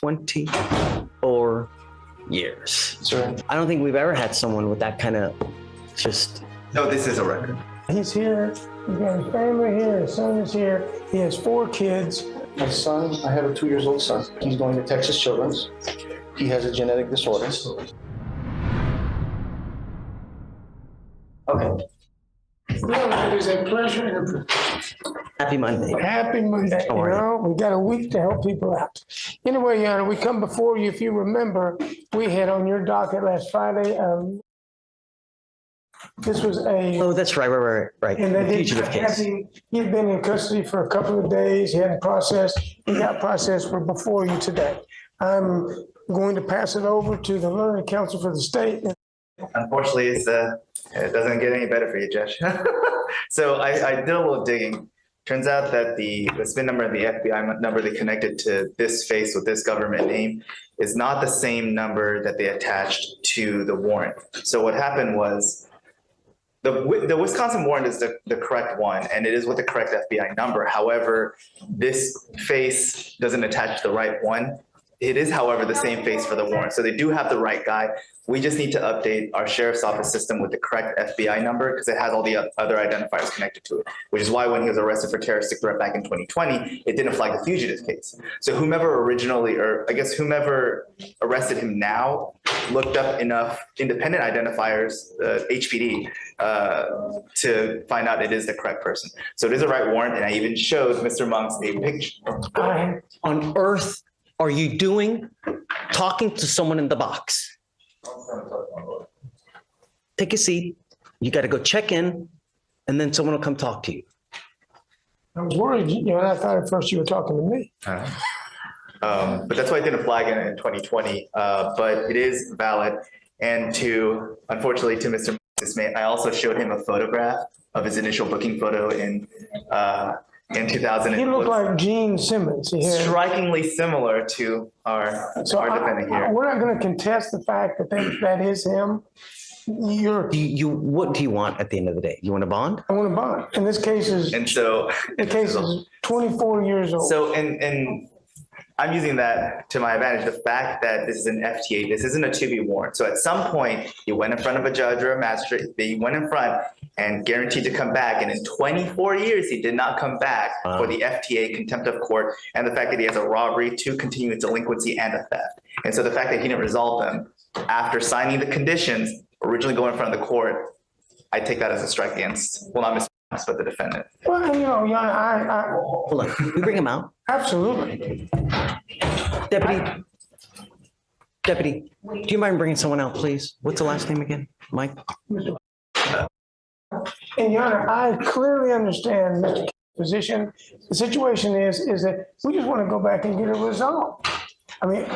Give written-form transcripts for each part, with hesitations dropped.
24 years. Sir. I don't think we've ever had someone with that kind of just. No, this is a record. He's here. He's got his family here. His son is here. He has 4 kids. My son, I have a 2-year-old son. He's going to Texas Children's. He has a genetic disorder. Okay. Well, it is a pleasure and a privilege. Happy Monday. Happy Monday. How are you? We got a week to help people out. Anyway, Your Honor, we come before you. If you remember, we had on your docket last Friday. This was a. Oh, that's right. And they The fugitive case. He had been in custody for a couple of days. He hadn't processed. He got processed for before you today. I'm going to pass it over to the learned counsel for the state. Unfortunately, it doesn't get any better for you, Judge. So I did a little digging. Turns out that the SPIN number and the FBI number they connected to this face with this government name is not the same number that they attached to the warrant. So what happened was the Wisconsin warrant is the correct one, and it is with the correct FBI number. However, this face doesn't attach to the right one. It is, however, the same face for the warrant. So they do have the right guy. We just need to update our sheriff's office system with the correct FBI number because it has all the other identifiers connected to it, which is why when he was arrested for terroristic threat back in 2020, it didn't flag the fugitive case. So whomever arrested him now looked up enough independent identifiers, HPD, to find out it is the correct person. So it is the right warrant, and I even showed Mr. Monks a picture. What on earth are you doing talking to someone in the box? Take a seat. You got to go check in, and then someone will come talk to you. I was worried, I thought at first you were talking to me. But that's why I didn't flag it in 2020, but it is valid. And unfortunately to Mr. Monks, I also showed him a photograph of his initial booking photo in 2000. He looked like Gene Simmons. Strikingly similar to our defendant here. We're not going to contest the fact that that is him. What do you want at the end of the day? You want a bond? I want a bond. And this case is. And so the case is 24 years old. So and I'm using that to my advantage. The fact that this is an FTA, this isn't a 2B warrant. So at some point, he went in front of a judge or a magistrate. He went in front and guaranteed to come back. And in 24 years, he did not come back for the FTA, contempt of court, and the fact that he has a robbery, 2 continuing delinquency, and a theft. And so the fact that he didn't resolve them after signing the conditions, originally going in front of the court, I take that as a strike against, well, not Mr. Monks, but the defendant. Well, Hold on. We bring him out. Absolutely. Deputy, do you mind bringing someone out, please? What's the last name again? Mike? And Your Honor, I clearly understand Mr. position. The situation is that we just want to go back and get it resolved. I mean,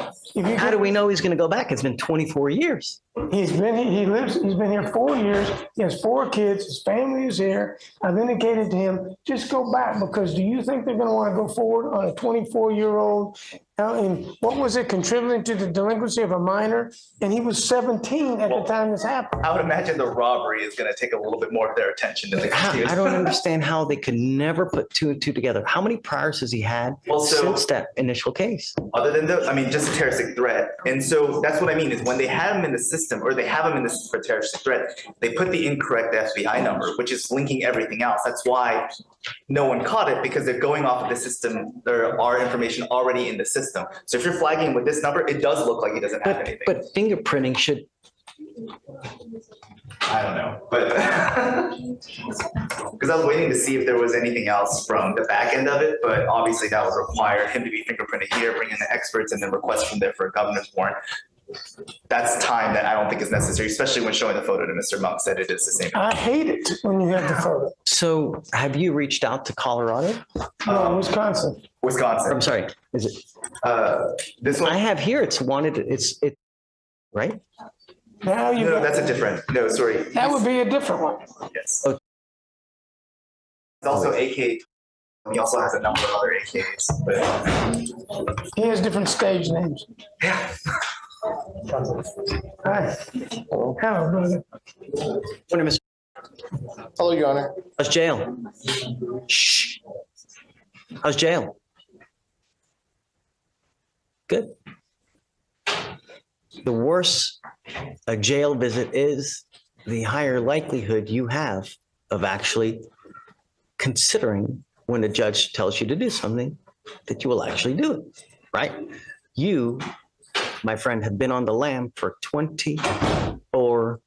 how do we know he's going to go back? It's been 24 years. He's been here 4 years. He has 4 kids. His family is here. I've indicated to him, just go back, because do you think they're going to want to go forward on a 24-year-old? And what was it, contributing to the delinquency of a minor? And he was 17 at the time this happened. I would imagine the robbery is going to take a little bit more of their attention than the I don't understand how they could never put 2 and 2 together. How many priors has he had since that initial case? Other than just a terroristic threat. And so that's what I mean is when they have him in the system, or they have him in the system for terroristic threat, they put the incorrect FBI number, which is linking everything else. That's why no one caught it, because they're going off of the system. There are information already in the system. So if you're flagging with this number, it does look like he doesn't have anything. But fingerprinting should. I don't know, but because I was waiting to see if there was anything else from the back end of it, but obviously that would require him to be fingerprinted here, bring in the experts, and then request from there for a governor's warrant. That's time that I don't think is necessary, especially when showing the photo to Mr. Monks that it is the same. I hate it when you have the photo. So have you reached out to Colorado? No, Wisconsin. I'm sorry. Is it? This one I have here. It's wanted. It's right. Now you. No, that's a different. No, sorry. That would be a different one. Yes. Oh. It's also AK. He also has a number of other AKs. But he has different stage names. Yeah. Hi. Hello, brother. Morning, Mr. Hello, Your Honor. How's jail? Shh. How's jail? Good. the worse a jail visit is, the higher likelihood you have of actually considering when a judge tells you to do something that you will actually do it, right? You, my friend, have been on the lam for 24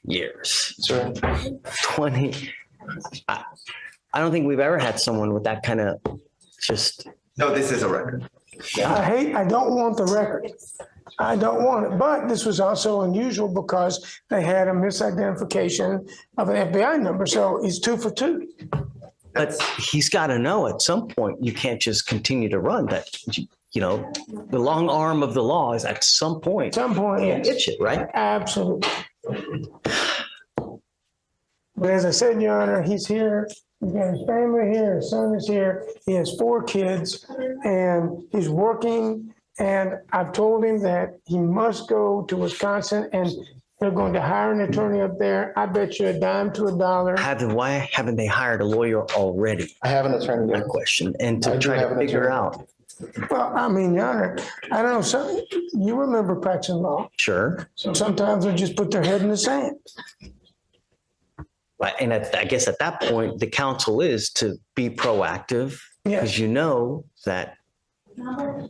years. Sir, 20. I don't think we've ever had someone with that kind of just. No, this is a record. I don't want the record. I don't want it. But this was also unusual because they had a misidentification of an FBI number. So it's 2 for 2. But he's got to know at some point you can't just continue to run. That, you know, the long arm of the law is at some point. At some point, yes. It's it, right? Absolutely. But as I said, Your Honor, he's here. He's got his family here. His son is here. He has 4 kids and he's working. And I've told him that he must go to Wisconsin and they're going to hire an attorney up there. I bet you a dime to a dollar. Why haven't they hired a lawyer already? I have an attorney My there. question, and I to do try have to an figure attorney. out. Well, I mean, Your Honor, I don't know, you remember practicing law. Sure. Sometimes they just put their head in the sand. Right. And I guess at that point, the counsel is to be proactive because you know that. Right.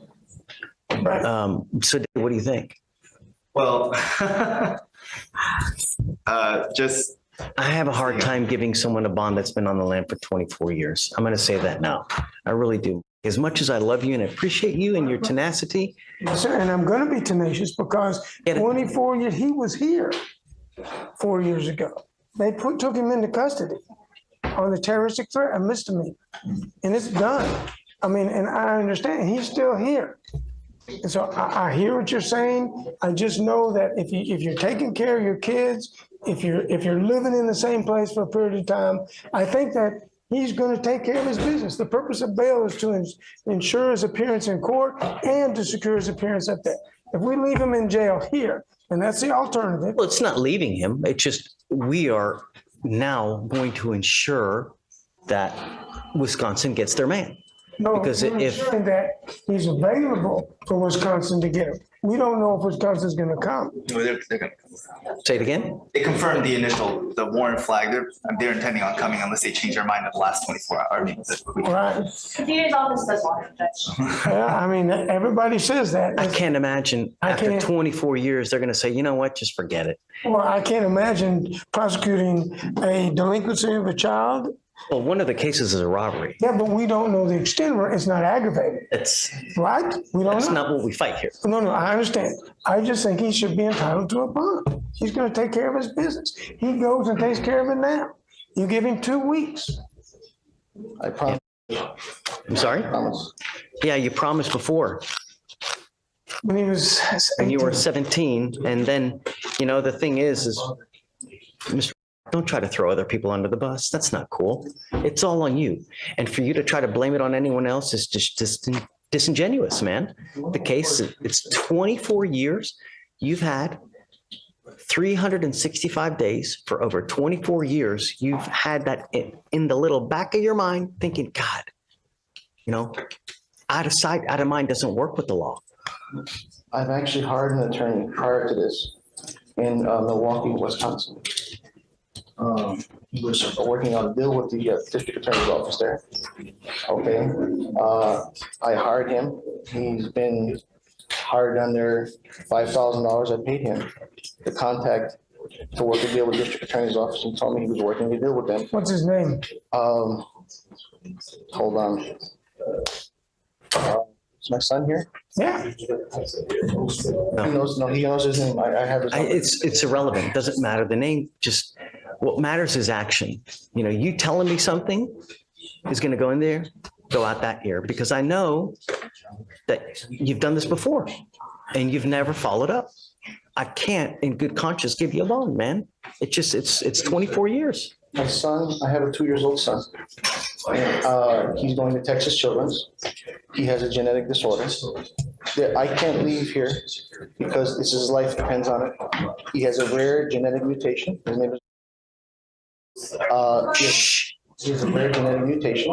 So what do you think? Well, just I have a hard time giving someone a bond that's been on the land for 24 years. I'm going to say that now. I really do. As much as I love you and appreciate you and your tenacity. Yes, sir. And I'm going to be tenacious because 24 years, he was here 4 years ago. They took him into custody on the terroristic threat, a misdemeanor, and it's done. I mean, and I understand he's still here. And so I hear what you're saying. I just know that if you're taking care of your kids, if you're living in the same place for a period of time, I think that he's going to take care of his business. The purpose of bail is to ensure his appearance in court and to secure his appearance up there. If we leave him in jail here, and that's the alternative. Well, it's not leaving him. It's just we are now going to ensure that Wisconsin gets their man. No, Because we're if- ensuring that he's available for Wisconsin to get him. We don't know if Wisconsin's going to come. they're gonna come. Say it again. They confirmed the warrant flag. They're intending on coming unless they change their mind in the last 24 hours. I mean, Right? Continued office does want to judge. Yeah, I mean, everybody says that. I can't imagine I after can't- 24 years, they're going to say, you know what, just forget it. Well, I can't imagine prosecuting a delinquency of a child. Well, one of the cases is a robbery. Yeah, but we don't know the extent where it's not aggravated, That's right? We don't know. not what we fight here. No, I understand. I just think he should be entitled to a bond. He's going to take care of his business. He goes and takes care of it now. You give him 2 weeks. I promise. I'm sorry? Promise. Yeah, you promised before When he was when you were 18. 17. And then, you know, the thing is Mr. Don't try to throw other people under the bus. That's not cool. It's all on you. And for you to try to blame it on anyone else is just disingenuous, man. The case, it's 24 years. You've had 365 days for over 24 years. You've had that in the little back of your mind thinking, God, you know, out of sight, out of mind doesn't work with the law. I've actually hired an attorney prior to this in Milwaukee, Wisconsin. He was working on a bill with the district attorney's office there. Okay. I hired him. He's been hired under $5,000. I paid him to contact to work a deal with district attorney's office. He told me he was working a deal with them. What's his name? Hold on. Is my son here? Yeah. He knows, no, he knows his name. I have his number. It's irrelevant. It doesn't matter. The name just, what matters is action. You know, you telling me something is going to go in there, go out that ear, because I know that you've done this before and you've never followed up. I can't in good conscience give you a bond, man. It's 24 years. My son, I have a 2-year-old son. He's going to Texas Children's. He has a genetic disorder. I can't leave here because his life depends on it. He has a rare genetic mutation. His name is. He has a rare genetic mutation,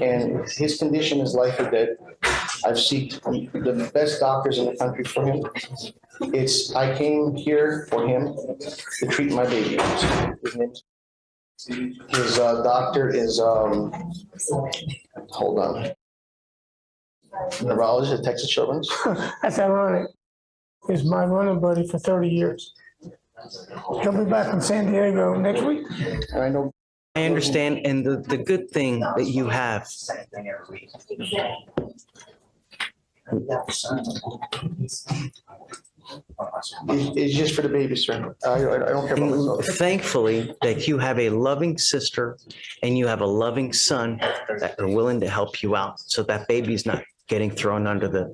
and his condition is life or death. I've sought the best doctors in the country for him. I came here for him to treat my baby. His doctor is, hold on. Neurologist at Texas Children's. That's ironic. He's my running buddy for 30 years. He'll be back in San Diego next week. And I know I understand, and the good thing that you have, it's just for the baby, sir. I don't care about myself. thankfully, that you have a loving sister and you have a loving son that are willing to help you out, so that baby's not getting thrown under the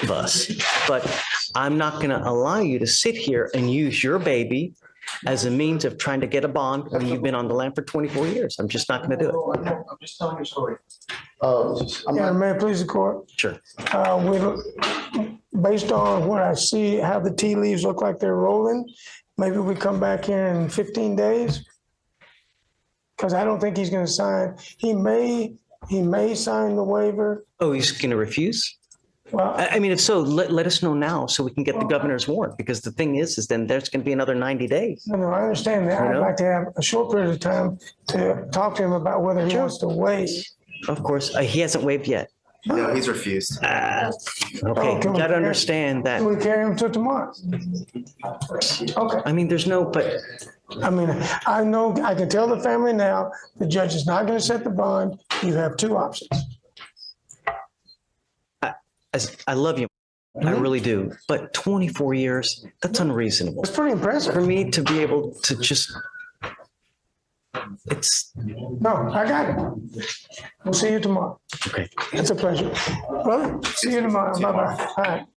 bus. But I'm not going to allow you to sit here and use your baby as a means of trying to get a bond when you've been on the land for 24 years. I'm just not going to do it. I'm just telling your story. I'm Yeah, not, may it please the court. Sure. Based on what I see, how the tea leaves look like they're rolling, maybe we come back here in 15 days. Because I don't think he's going to sign. He may sign the waiver. Oh, he's going to refuse? Well, I mean, if so, let us know now so we can get the governor's warrant, because the thing is then there's going to be another 90 days. no, I understand that. You I'd know? like to have a short period of time to talk to him about whether he wants to waive. Of course, he hasn't waived yet. No, he's refused. Okay, Oh, you can we- got to understand that. Can we carry him till tomorrow? Okay. I mean, there's no, but I mean, I know, I can tell the family now, the judge is not going to set the bond. You have two options. I love you. I really do. But 24 years, that's unreasonable. It's pretty impressive. For me to be able to just, it's, No, I got it. We'll see you tomorrow. okay. It's a pleasure. Brother, see you tomorrow. Bye-bye. All right.